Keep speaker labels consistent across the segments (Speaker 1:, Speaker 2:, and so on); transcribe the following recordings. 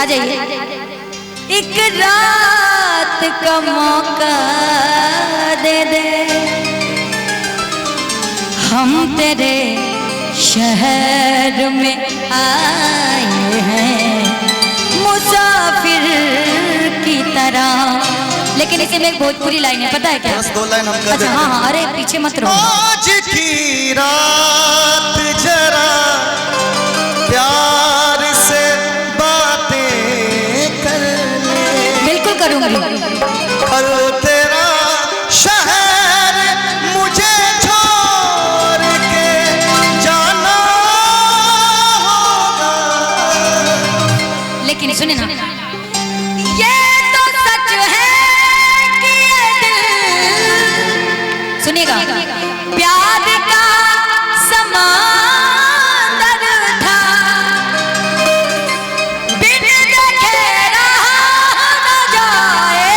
Speaker 1: जाइए। एक रात का मौका दे दे, हम तेरे शहर में आए हैं मुसाफिर की तरह। लेकिन इसी में एक भोजपुरी लाइन है, पता है क्या?
Speaker 2: बस 2 लाइन हम कर
Speaker 1: अच्छा हाँ हाँ, अरे पीछे मत रहो।
Speaker 2: आज की रात जरा प्यार से बातें कर ले।
Speaker 1: बिल्कुल करूंगी।
Speaker 2: कल तेरा शहर मुझे छोड़ के जाना होगा।
Speaker 1: लेकिन सुने ना, ये तो सच है कि ये दिल, सुनिएगा, प्यार का समंदर था, बिन देखे रहा न जाए,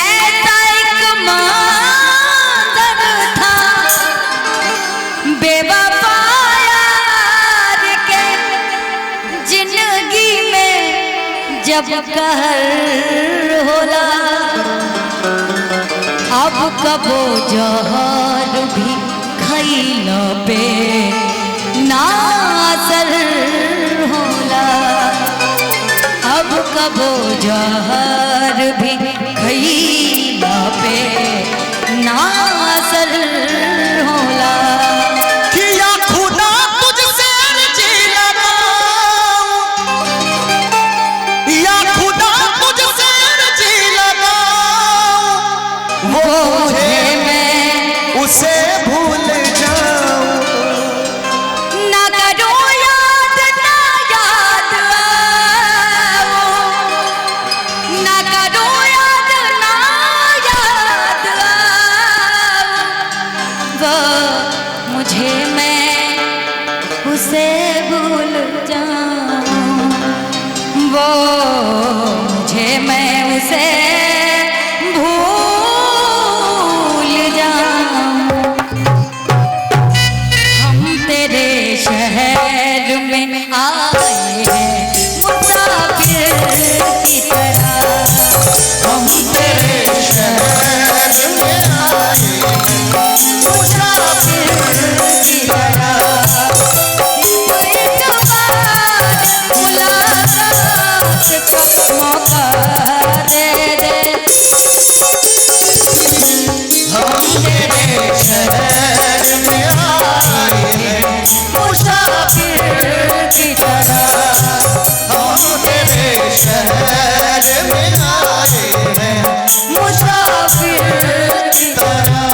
Speaker 1: ऐसा एक मंजर था, बेवफा यार के जिंदगी में जब कहर होला, अब कबो जहर भी खइला पे नासर होला, अब कबो जहर भी खइला पे नासर होला।
Speaker 2: किया खुदा तुझसे अर्जी लगाऊं, या खुदा तुझसे अर्जी लगाऊं, वो मुझे मैं उसे भूल जाऊं।
Speaker 1: ना करो याद ना याद आओ, ना करो याद ना याद आओ, वो मुझे मैं उसे भूल जाऊं, वो मुझे मैं उसे भूल जाऊं। हम तेरे शहर में आए हैं मुसाफिर की तरह, हम तेरे शहर में आए हैं मुसाफिर की तरह। एक बार मुलाकात का मौका दे दे,
Speaker 2: हम तेरे शहर में आए हैं
Speaker 1: मुसाफिर की तरह।
Speaker 2: हम तेरे शहर में आए हैं
Speaker 1: मुसाफिर की तरह।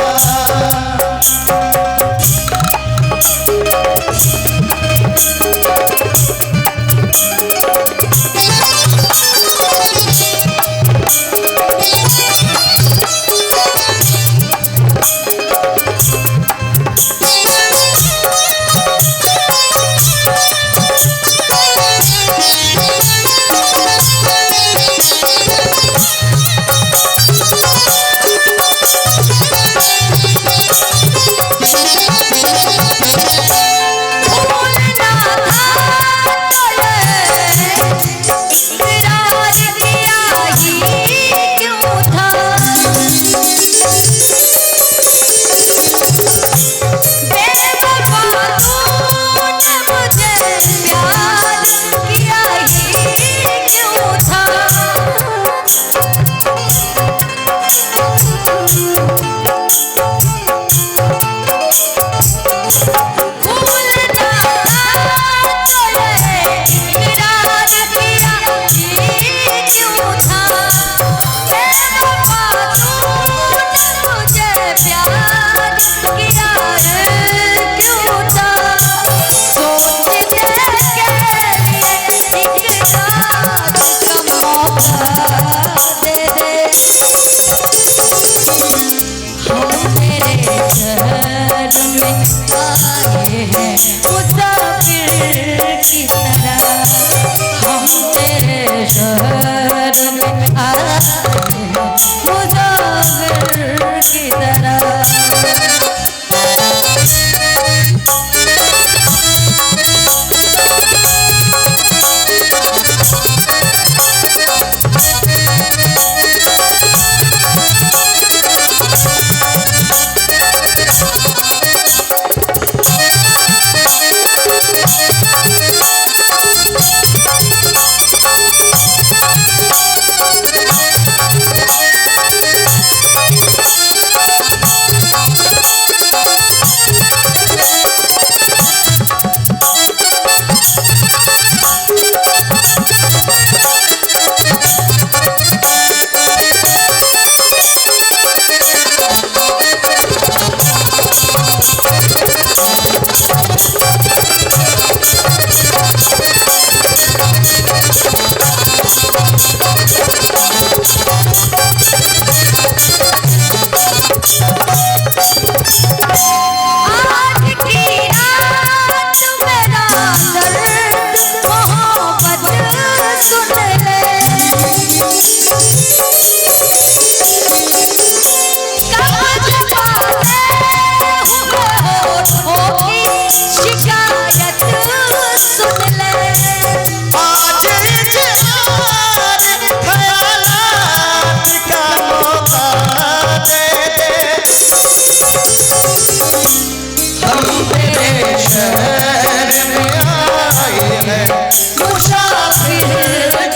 Speaker 1: मुसाफिर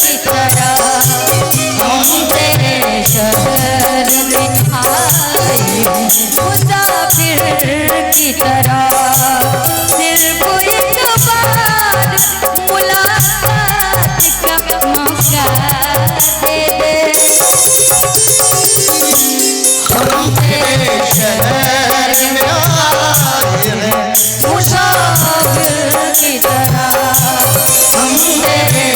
Speaker 1: की तरह हम तेरे शहर में आए हैं मुसाफिर की तरह सिर्फ एक बार मुलाकात का मौका दे दे
Speaker 2: हम तेरे शहर में आए हैं
Speaker 1: मुसाफिर की तरह
Speaker 2: हम तेरे